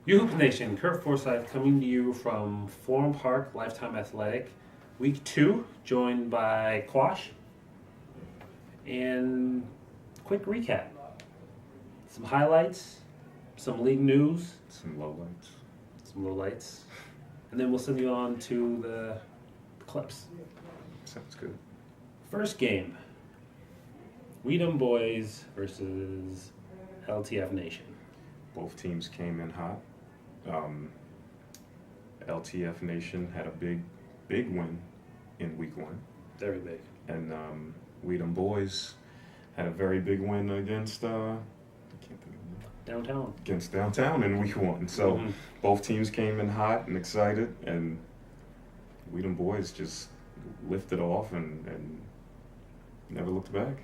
Hoop Nation, Kurt Forsyth coming to you from Florham Park Lifetime Athletic, Week 2, joined by Quash. And quick recap. Some highlights, some league news, Some lowlights. some lowlights, and then we'll send you on to the clips. Sounds good. First game, Weedham Boys versus LTF Nation. Both teams came in hot. LTF Nation had a big win in week 1. Very big. And Weedham Boys had a very big win against I can't think of it. Downtown. Against Downtown in week 1. So both teams came in hot and excited, and Weedham Boys just lifted off and never looked back.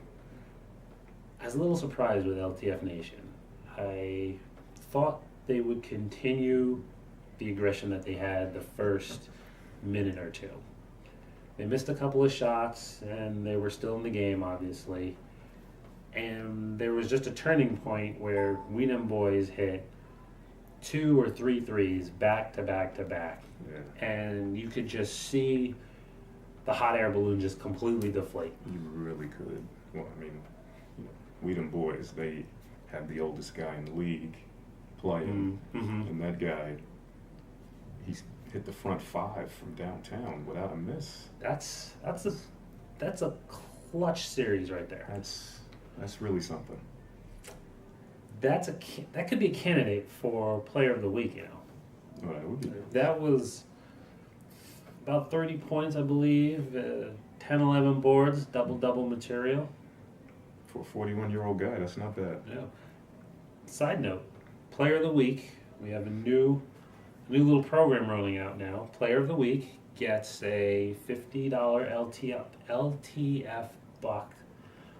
I was a little surprised with LTF Nation. I thought they would continue the aggression that they had the first minute or two. They missed a couple of shots, and they were still in the game, obviously. And there was just a turning point where Weedham Boys hit 2 or 3 threes back to back to back. Yeah. And you could just see the hot air balloon just completely deflate. You really could. Well, I mean, Weedham Boys, they have the oldest guy in the league playing, and that guy, he's hit the front 5 from downtown without a miss. That's a clutch series right there. That's really something. That could be a candidate for Player of the Week. Oh, that would be. That was about 30 points, I believe, 10, 11 boards, double material. For a 41-year-old guy, that's not bad. Yeah. Side note, Player of the Week, we have a new little program rolling out now. Player of the Week gets a $50 LTF buck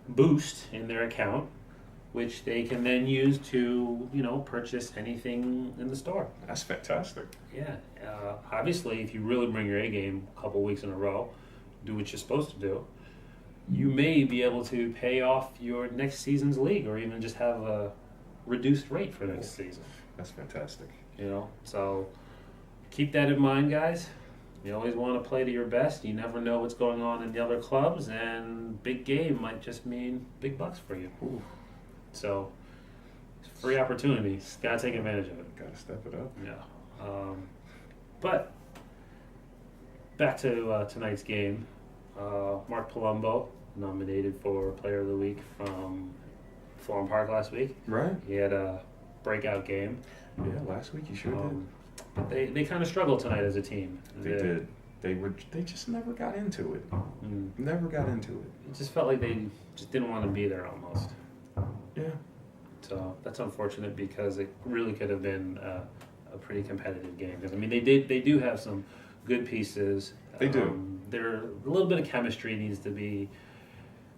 boost in their account, which they can then use to, purchase anything in the store. That's fantastic. Yeah. Obviously, if you really bring your A game a couple weeks in a row, do what you're supposed to do, you may be able to pay off your next season's league, or even just have a reduced rate for next season. That's fantastic. So keep that in mind, guys. You always want to play to your best. You never know what's going on in the other clubs, and big game might just mean big bucks for you. Ooh. So it's a free opportunity. Gotta take advantage of it. Gotta step it up. Yeah. But back to tonight's game. Mark Palumbo, nominated for Player of the Week from Florham Park last week. Right. He had a breakout game. Yeah, last week you sure did. But they kind of struggled tonight as a team. They did. They just never got into it. Never got into it. It just felt like they just didn't want to be there almost. Yeah. So that's unfortunate, because it really could have been a pretty competitive game. Because they do have some good pieces. They do. There a little bit of chemistry needs to be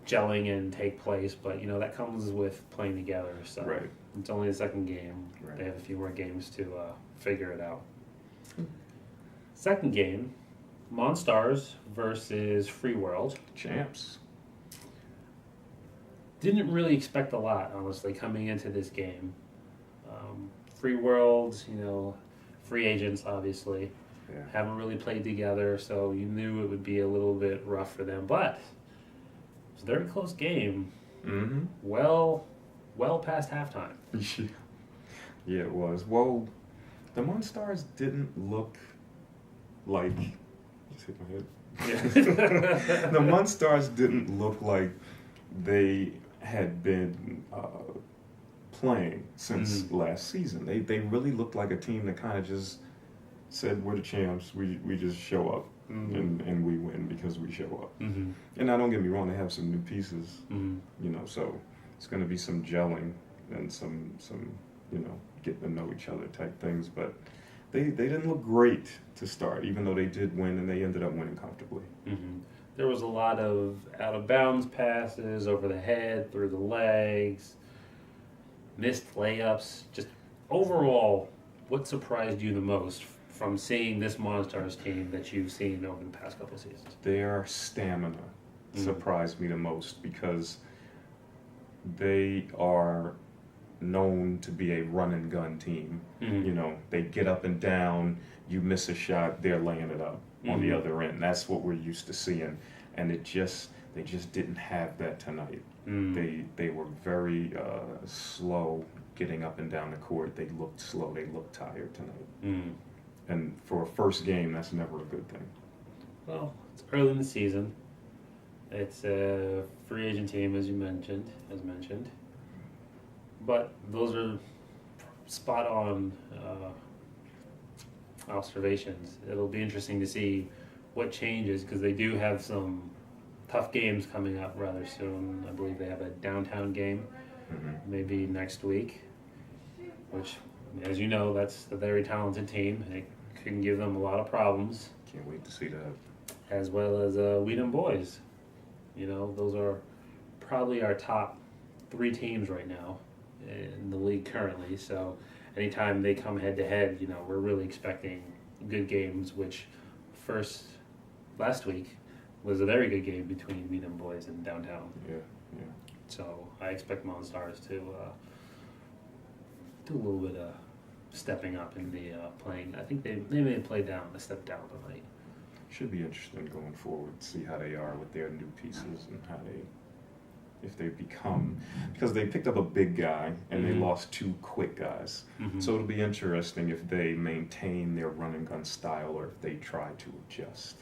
gelling and take place, but that comes with playing together. So right. It's only the second game. Right. They have a few more games to figure it out. Second game, Monstars versus Free World. Champs. Didn't really expect a lot, honestly, coming into this game. Free World, free agents, obviously. Yeah. Haven't really played together, so you knew it would be a little bit rough for them. But it was a very close game. Mm-hmm. Well past halftime. Yeah, it was. Well, the Monstars didn't look like... Just hit my head. Yeah. The Monstars didn't look like they had been playing since last season. They really looked like a team that kind of just said, we're the champs, we just show up, and we win because we show up. Mm-hmm. And now, don't get me wrong, they have some new pieces, Mm-hmm. so it's going to be some gelling and some getting to know each other type things, but they didn't look great to start, even though they did win, and they ended up winning comfortably. Mm-hmm. There was a lot of out-of-bounds passes, over the head, through the legs, missed layups. Just overall, what surprised you the most from seeing this Monstars team that you've seen over the past couple of seasons? Their stamina surprised me the most, because they are known to be a run and gun team. You know, they get up and down, you miss a shot, they're laying it up on the other end. That's what we're used to seeing, and they just didn't have that tonight. They were very slow getting up and down the court. They looked slow. They looked tired tonight. And for a first game, that's never a good thing. Well, it's early in the season. It's a free agent team, as mentioned. But those are spot on observations. It'll be interesting to see what changes, because they do have some tough games coming up rather soon. I believe they have a downtown game maybe next week, which, as you know, that's a very talented team. It can give them a lot of problems. Can't wait to see that. As well as Wheaton boys. You know, those are probably our top 3 teams right now in the league currently. So anytime they come head to head, you know, we're really expecting good games, which last week was a very good game between Wheaton boys and downtown. Yeah. So I expect Mountain Stars to do a little bit of stepping up in the playing. I think they may play down a step down tonight. Should be interesting going forward, see how they are with their new pieces and if they become, because they picked up a big guy and they lost 2 quick guys. So it'll be interesting if they maintain their run and gun style or if they try to adjust.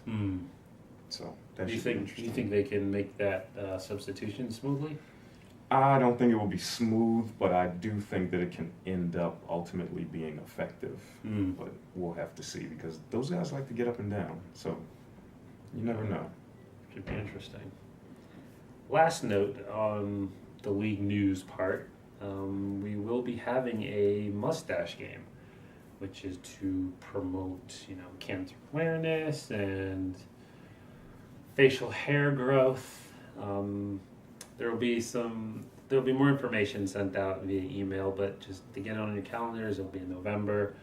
So that should be interesting. Do you think they can make that substitution smoothly? I don't think it will be smooth, but I do think that it can end up ultimately being effective. But we'll have to see, because those guys like to get up and down, so you never know. Should be interesting. Last note on the league news part, we will be having a mustache game, which is to promote, you know, cancer awareness and facial hair growth. There'll be more information sent out via email, but just to get on your calendars, it'll be in November.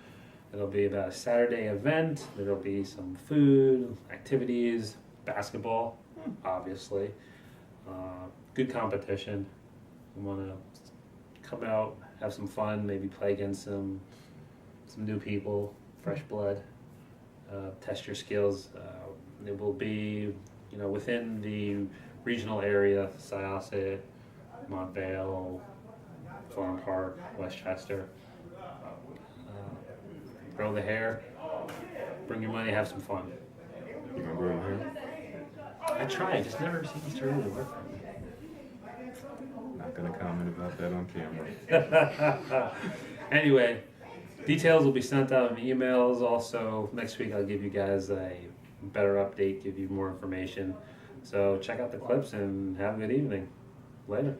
It'll be about a Saturday event. There'll be some food, activities, basketball, obviously. Good competition. We want to come out, have some fun, maybe play against some new people, fresh blood, test your skills. It will be, you know, within the regional area, Syosset, Montvale, Florham Park, Westchester. Grow the hair, bring your money, have some fun. You gonna grow your hair? I try, it just never seems to really work for me. Not gonna comment about that on camera. Anyway, details will be sent out in emails. Also, next week I'll give you guys a better update, give you more information. So check out the clips and have a good evening. Later.